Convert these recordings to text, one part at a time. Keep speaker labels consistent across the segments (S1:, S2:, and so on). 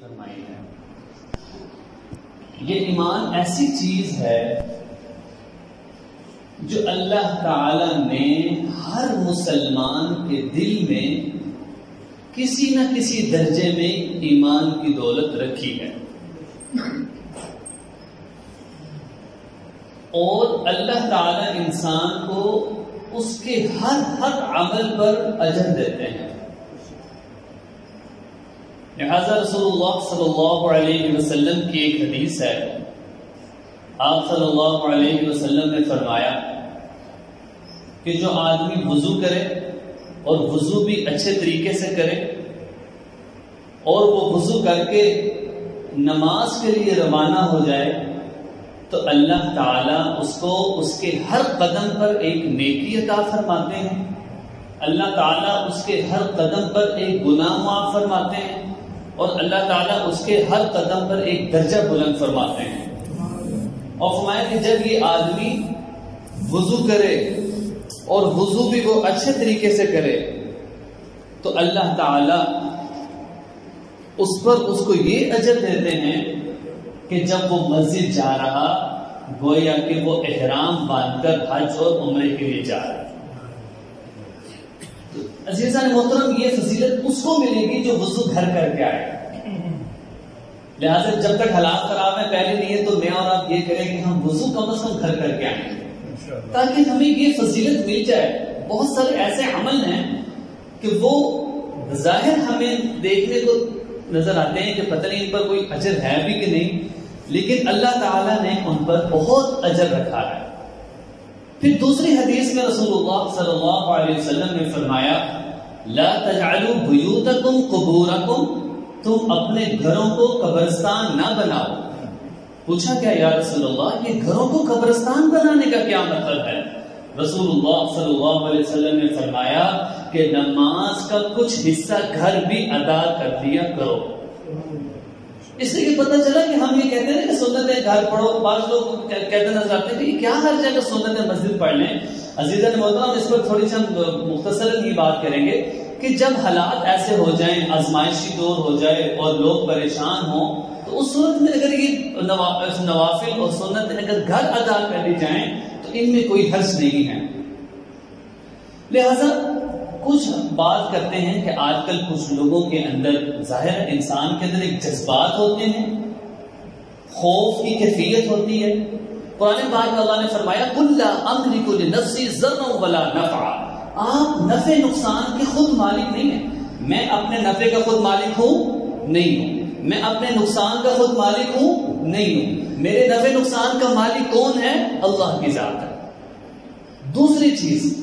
S1: فرمائی ہے. یہ ایمان ایسی چیز ہے جو اللہ تعالی نے ہر مسلمان کے دل میں کسی نہ کسی درجے میں ایمان کی دولت رکھی ہے، اور اللہ تعالی انسان کو اس کے ہر عمل پر اجر دیتے ہیں. لہذا رسول اللہ صلی اللہ علیہ وسلم کی ایک حدیث ہے، آپ صلی اللہ علیہ وسلم نے فرمایا کہ جو آدمی وضو کرے اور وضو بھی اچھے طریقے سے کرے اور وہ وضو کر کے نماز کے لیے روانہ ہو جائے تو اللہ تعالیٰ اس کو اس کے ہر قدم پر ایک نیکی عطا فرماتے ہیں، اللہ تعالیٰ اس کے ہر قدم پر ایک گناہ معاف فرماتے ہیں، اور اللہ تعالیٰ اس کے ہر قدم پر ایک درجہ بلند فرماتے ہیں. اور فرمایا کہ جب یہ آدمی وضو کرے اور وضو بھی وہ اچھے طریقے سے کرے تو اللہ تعالیٰ اس پر اس کو یہ اجر دیتے ہیں کہ جب وہ مسجد جا رہا گویا کہ وہ احرام باندھ کر حج اور عمرے کے لیے جا رہا. عزیزان محترم، یہ فضیلت اس کو ملے گی جو وضو گھر کر کے آئے. لہٰذا جب تک حالات خراب ہیں پہلے نیت تو میں اور آپ یہ کریں کہ ہم وضو کم از کم گھر کر کے آئیں تاکہ ہمیں یہ فضیلت مل جائے. بہت سارے ایسے عمل ہیں کہ وہ ظاہر ہمیں دیکھنے کو نظر آتے ہیں کہ پتہ نہیں ان پر کوئی اجر ہے بھی کہ نہیں، لیکن اللہ تعالیٰ نے ان پر بہت اجر رکھا ہے. پھر دوسری حدیث میں رسول اللہ صلی اللہ علیہ وسلم نے فرمایا لا تجعلوا بیوتکم قبورکم، تم اپنے گھروں کو قبرستان نہ بناؤ. پوچھا کیا یا رسول اللہ، یہ گھروں کو قبرستان بنانے کا کیا مطلب ہے؟ رسول اللہ صلی اللہ علیہ وسلم نے فرمایا کہ نماز کا کچھ حصہ گھر بھی ادا کر دیا کرو. اس لیے پتہ چلا کہ ہم یہ کہتے ہیں کہ سنتیں گھر پڑھو، بعض لوگ کہتے نظر آتے ہیں کہ کیا ہر جگہ سنتیں مسجد پڑھ لیں. عزیزان محترم، اس پر تھوڑی سی ہم مختصراً یہ بات کریں گے کہ جب حالات ایسے ہو جائیں، آزمائشی دور ہو جائے اور لوگ پریشان ہوں تو اس صورت میں اگر یہ نوافل اور سنتیں اگر گھر ادا کر لی جائیں تو ان میں کوئی حرج نہیں ہے. لہذا کچھ بات کرتے ہیں کہ آج کل کچھ لوگوں کے اندر ظاہر انسان کے اندر ایک جذبات ہوتے ہیں، خوف کی کیفیت ہوتی ہے. قرآن پاک میں اللہ نے فرمایا قُل لَا أَمْلِكُ لِنَفْسِي ضَرًّا وَلَا نَفْعًا، آپ نفع نقصان کے خود مالک نہیں ہیں. میں اپنے نفع کا خود مالک ہوں نہیں ہوں، میں اپنے نقصان کا خود مالک ہوں نہیں ہوں. میرے نفع نقصان کا مالک کون ہے؟ اللہ کی ذات ہے. دوسری چیز،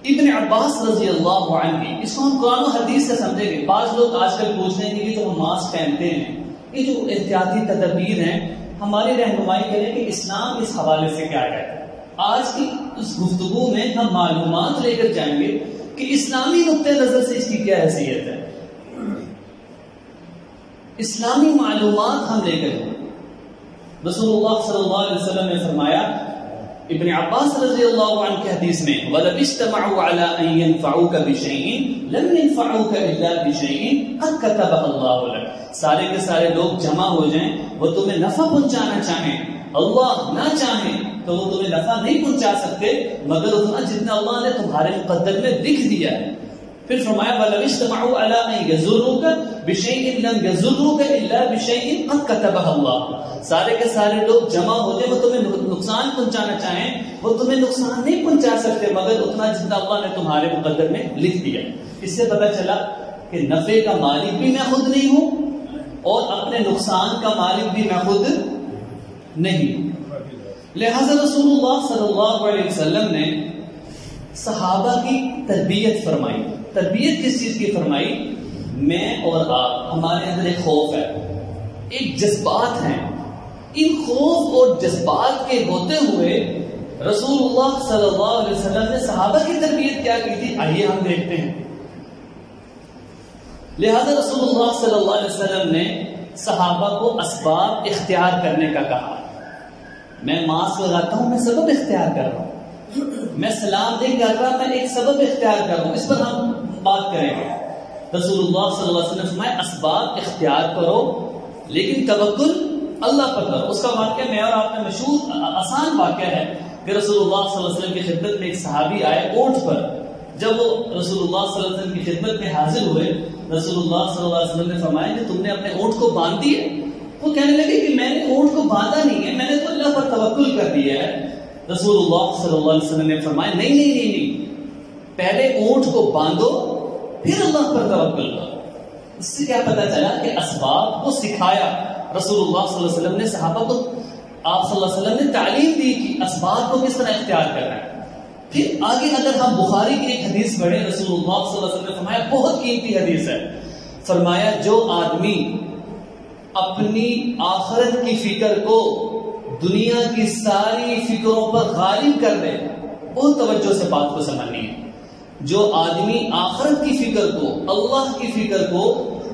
S1: ابن عباس رضی اللہ عنہ، اس کو ہم قرآن و حدیث سے سمجھیں گے. بعض لوگ آج کل پوچھتے ہیں کہ جو ہم ماسک پہنتے ہیں، یہ جو احتیاطی تدابیر ہیں، ہماری رہنمائی کریں کہ اسلام اس حوالے سے کیا کہتا ہے. آج کی اس گفتگو میں ہم معلومات لے کر جائیں گے کہ اسلامی نقطۂ نظر سے اس کی کیا حیثیت ہے. اسلامی معلومات ہم لے کر رسول اللہ صلی اللہ علیہ وسلم نے فرمایا، ابن عباس رضی اللہ عنہ کی حدیث میں وَلَوِ اجْتَمَعُوا عَلَىٰ أَن يَنفَعُوكَ بِشَيْءٍ لَمْ يَنفَعُوكَ إِلَّا بِشَيْءٍ قَدْ كَتَبَهُ اللَّهُ لَكَ. سارے کے سارے لوگ جمع ہو جائیں، وہ تمہیں نفع پہنچانا چاہیں، اللہ نہ چاہیں تو وہ تمہیں نفع نہیں پہنچا سکتے مگر اتنا جتنا اللہ نے تمہارے مقدر میں لکھ دیا ہے. پھر فرمایا وَلَوِ اجْتَمَعُوا عَلَىٰ أَن يَضُرُّوكَ بِشَيْءٍ لَمْ يَضُرُّوكَ إِلَّا بِشَيْءٍ قَدْ كَتَبَهُ اللَّهُ. سارے کے سارے لوگ جمع ہو جائیں، وہ تمہیں نقصان پہنچانا چاہیں، وہ تمہیں نقصان نہیں پہنچا سکتے مگر اتنا جتنا اللہ نے تمہارے مقدر میں لکھ دیا. اس سے پتہ چلا کہ نفع کا مالک بھی میں خود نہیں ہوں اور اپنے نقصان کا مالک بھی میں خود نہیں ہوں. لہذا رسول اللہ صلی اللہ علیہ وسلم نے صحابہ کی تربیت فرمائی. تربیت کس چیز کی فرمائی؟ میں اور آپ، ہمارے اندر ایک خوف ہے، ایک جذبات ہیں. ان خوف اور جذبات کے ہوتے ہوئے رسول اللہ صلی اللہ علیہ وسلم نے صحابہ کی تربیت کیا کی تھی، آئیے ہم دیکھتے ہیں. لہذا رسول اللہ صلی اللہ علیہ وسلم نے صحابہ کو اسباب اختیار کرنے کا کہا. میں ماسک لگاتا ہوں، میں سبب اختیار کر رہا ہوں. میں سلام نہیں کر رہا، میں ایک سبب اختیار کر رہا ہوں. اس پر ہم بات کریں گے. رسول اللہ صلی اللہ علیہ وسلم نے فرمایا اسباب اختیار کرو لیکن توکل اللہ پر کرو. اس کا واقعہ میں اور آپ میں مشہور آسان واقعہ ہے کہ رسول اللہ صلی اللہ علیہ وسلم کی خدمت میں ایک صحابی آئے اونٹ پر. جب وہ رسول اللہ صلی اللہ علیہ وسلم کی خدمت میں حاضر ہوئے, رسول اللہ صلی اللہ علیہ وسلم نے فرمایا کہ تم نے اپنے اونٹ کو باندھ دیا. وہ کہنے لگے کہ میں نے اونٹ کو باندھا نہیں ہے, میں نے تو اللہ پر توکل کر دیا ہے. رسول اللہ صلی اللہ علیہ وسلم نے فرمایا نہیں, پہلے اونٹ کو باندھو پھر اللہ پر توکل کرو. اس سے کیا پتا چلا کہ اسباب کو سکھایا رسول اللہ صلی اللہ علیہ وسلم نے صحابہ کو. آپ صلی اللہ علیہ وسلم نے تعلیم دی کہ اسباب کو کس طرح اختیار کرنا ہے. پھر آگے اگر ہم بخاری کی ایک حدیث پڑھیں, رسول اللہ صلی اللہ علیہ وسلم نے فرمایا, بہت قیمتی حدیث ہے, فرمایا جو آدمی اپنی آخرت کی فکر کو دنیا کی ساری فکروں پر غالب کر دے, بہت توجہ سے بات کو سمجھنی ہے. جو آدمی آخرت کی فکر کو, اللہ کی فکر کو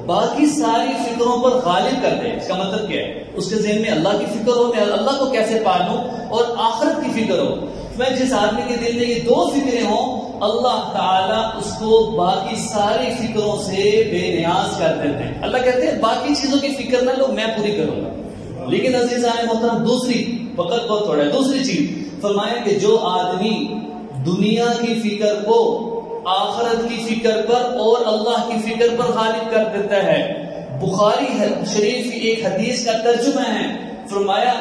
S1: باقی ساری فکروں پر غالب کر دے, اس کا مطلب کیا ہے؟ اس کے ذہن میں اللہ کی فکر ہو, میں اللہ کو کیسے پالوں, اور آخرت کی فکر ہو. میں جس آدمی کے دل میں یہ دو فکریں ہوں, اللہ تعالیٰ اس کو باقی ساری فکروں سے بے نیاز کر دیتے ہیں. اللہ کہتے ہیں باقی چیزوں کی فکر نہ لو, میں پوری کروں گا. لیکن عزیزان محترم دوسری وقت بہت تھوڑا ہے, دوسری چیز فرمایا کہ جو آدمی دنیا کی فکر کو آخرت کی فکر پر اور اللہ کی فکر پر غالب کر دیتا ہے. بخاری شریف کی ایک حدیث کا ترجمہ ہے, فرمایا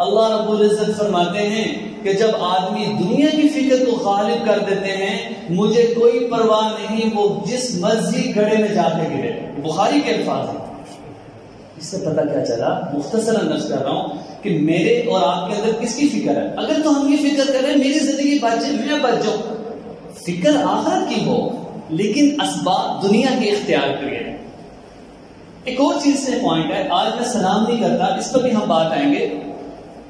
S1: اللہ رب العزت فرماتے ہیں کہ جب آدمی دنیا کی فکر کو غالب کر دیتے ہیں, مجھے کوئی پرواہ نہیں وہ جس مرضی گڑھے میں جا کے گرے. بخاری کے الفاظ ہیں. اس سے پتہ کیا چلا, مختصر انداز کر رہا ہوں کہ میرے اور آپ کے اندر کس کی فکر ہے. اگر تو ہم یہ فکر کر رہے ہیں میری زندگی بچ جائے, میں بچ جاؤں, فکر آخرت کی ہو لیکن اسباب دنیا کے اختیار کریے. ایک اور چیز سے پوائنٹ ہے, آج میں سلام نہیں کرتا, اس پر بھی ہم بات آئیں گے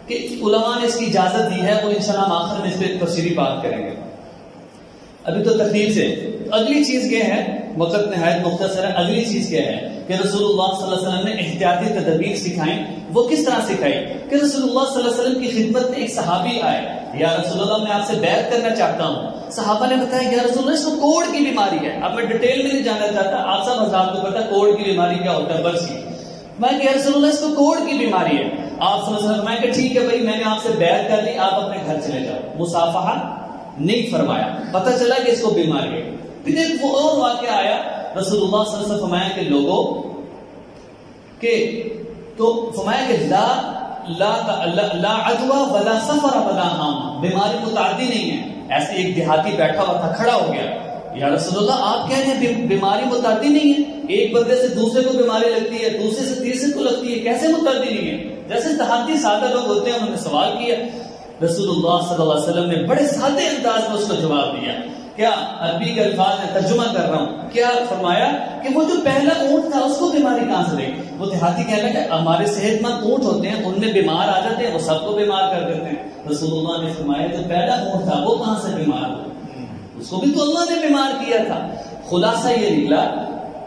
S1: کہ علماء نے اس کی اجازت دی ہے, اور انشاءاللہ ہم آخر میں اس پہ تفصیلی بات کریں گے. ابھی تو تکلیف سے اگلی چیز یہ ہے, وقت نہایت مختصر ہے, اگلی چیز کیا ہے کہ رسول اللہ صلی اللہ علیہ وسلم نے احتیاطی تدابیر سکھائیں. وہ کس طرح سکھائی کہ رسول اللہ صلی اللہ علیہ وسلم کی خدمت میں ایک صحابی آئے, یا رسول اللہ میں آپ سے بیعت کرنا چاہتا ہوں. صحابہ نے بتایا یا رسول اللہ اس کو کوڑ کی بیماری ہے. اب میں ڈیٹیل میں نہیں جانا چاہتا, آپ سب حضرات کو پتا کوڑ کی بیماری کیا ہوتا ہے, برس کی. میں کہ یا رسول اللہ اس کو کوڑ کی بیماری ہے. آپ صلی اللہ علیہ وسلم میں کہ ٹھیک ہے بھائی, میں نے آپ سے بیعت کر لی, آپ اپنے گھر چلے جاؤ. مصافحہ نہیں فرمایا, پتہ چلا کہ اس کو بیماری ہے. پھر ایک وہ اور واقعہ آیا, رسول اللہ صلی اللہ علیہ وسلم فرمایا کہ لوگوں کہ تو فرمایا کہ لا عدوى ولا سفر ولا ہام, بیماری متعدی نہیں ہے. ایسے ایک دیہاتی بیٹھا ہوا تھا, کھڑا ہو گیا, یا رسول اللہ آپ کہہ رہے ہیں بیماری متعدی نہیں ہے, ایک بندے سے دوسرے کو بیماری لگتی ہے, دوسرے سے تیسرے کو لگتی ہے, کیسے متعدی نہیں ہے؟ جیسے دیہاتی سادہ لوگ ہوتے ہیں, انہوں نے سوال کیا. رسول اللہ صلی اللہ علیہ وسلم نے بڑے سادے انداز میں اس کو جواب دیا. کیا عربی کے الفاظ میں ترجمہ کر رہا ہوں, کیا فرمایا کہ وہ جو پہلا اونٹ تھا اس کو بیماری کہاں سے لگی؟ وہ دیہاتی کہنے لگا ہمارے صحت مند اونٹ ہوتے ہیں, ان میں بیمار آ جاتے ہیں, وہ سب کو بیمار کر دیتے ہیں. رسول اللہ نے فرمایا جو پہلا اونٹ تھا وہ کہاں سے بیمار ہوا؟ اس کو بھی تو اللہ نے بیمار کیا تھا. خلاصہ یہ نکلا,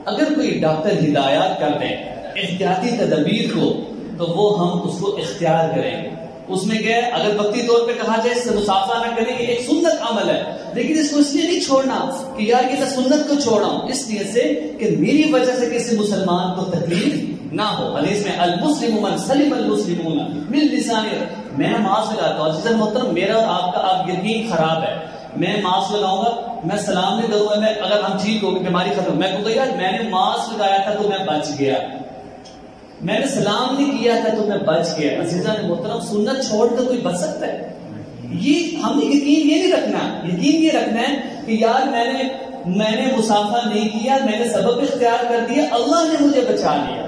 S1: اگر کوئی ڈاکٹر ہدایات کر دیں احتیاطی تدابیر کو, تو وہ ہم اس کو اختیار کریں. اس میں کیا ہے, اگر وقتی طور پہ کہا جائے اس سے مسافہ نہ کریں, یہ ایک سنت عمل ہے, لیکن اس کو اس لیے نہیں چھوڑنا کہ یار یہ سنت کو چھوڑا ہوں, اس لیے سے کہ میری وجہ سے کسی مسلمان کو تکلیف نہ ہو. حدیث میں المسلم من سلم المسلمون من لسانه, میں ماسک لگاتا ہوں. جیسے محترم میرا اور آپ کا اب یقین خراب ہے, میں ماسک لگاؤں گا, میں سلام نہیں کروں گا, میں اگر ہم ٹھیک ہو گئے بیماری ختم, میں کہوں گا یار میں نے ماسک لگایا تھا تو میں بچ گیا, میں نے سلام نہیں کیا تھا تو میں بچ گیا. عزیزان محترم سنت چھوڑ کر کوئی بچ سکتا ہے؟ یہ ہم نے یقین یہ نہیں رکھنا, یقین یہ رکھنا ہے کہ یار میں نے مسافہ نہیں کیا, میں نے سبب اختیار کر دیا, اللہ نے مجھے بچا لیا.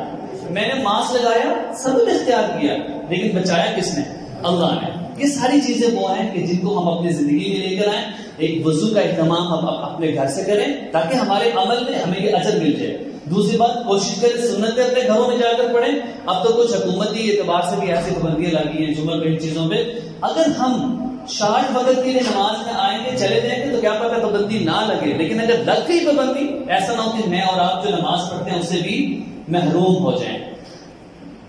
S1: میں نے ماسک لگایا, سبب اختیار کیا, لیکن بچایا کس نے؟ اللہ نے. یہ ساری چیزیں وہ ہیں کہ جن کو ہم اپنی زندگی میں لے کر آئیں. ایک وضو کا اہتمام ہم اپنے گھر سے کریں تاکہ ہمارے عمل میں ہمیں یہ اجر مل جائے. دوسری بات, کوشش کریں سنتیں اپنے گھروں میں جا کر پڑھیں. اب تو کچھ حکومتی اعتبار سے بھی ایسی پابندیاں لگی ہیں جمعہ پہ ان چیزوں پہ. اگر ہم 60 وقت کے لیے نماز میں آئیں گے, چلے جائیں گے, تو کیا پتہ پابندی نہ لگے, لیکن اگر لگ گئی پابندی, ایسا نہ ہو کہ میں اور آپ جو نماز پڑھتے ہیں اس سے بھی محروم ہو جائیں.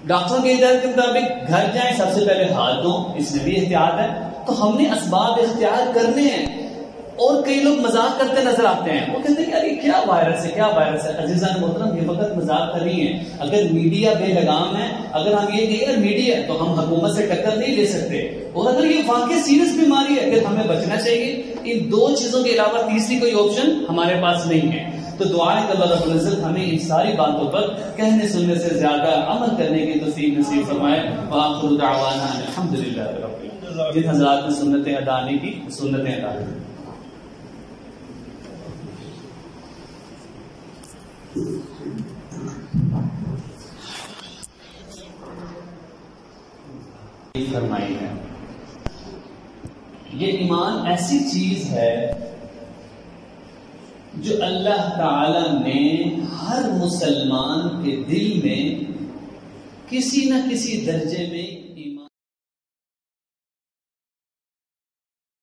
S1: ڈاکٹروں کے ہدایت کے مطابق گھر جائیں, سب سے پہلے ہاتھ دھویں, اس میں بھی احتیاط ہے. تو ہم نے اسباب اختیار کرنے ہیں, اور کئی لوگ مذاق کرتے نظر آتے ہیں، وہ کہتے ہیں یار یہ کیا وائرس ہے، کیا وائرس ہے۔ عزیزان محترم، یہ وقت مذاق کر رہی ہیں، اگر میڈیا بے لگام ہے، اگر ہم یہ کہیں یار میڈیا ہے تو ہم حکومت سے ٹکر نہیں لے سکتے، اور اگر یہ واقعی سیریس بیماری ہے پھر ہمیں بچنا چاہیے۔ ان دو چیزوں کے علاوہ تیسری کوئی آپشن ہمارے پاس نہیں ہے۔ تو دعا ہے کہ اللہ رب العزت ہمیں ان ساری باتوں پر کہنے سننے سے زیادہ عمل کرنے کی توفیق نصیب فرمائے۔ وآخر دعوانا الحمدللہ رب العالمین۔ جن حضرات نے سنتیں ادا نہیں کی، سنتیں ادا کریں۔ فرمائی ہے یہ ایمان ایسی چیز ہے جو اللہ تعالی نے ہر مسلمان کے دل میں کسی نہ کسی درجے میں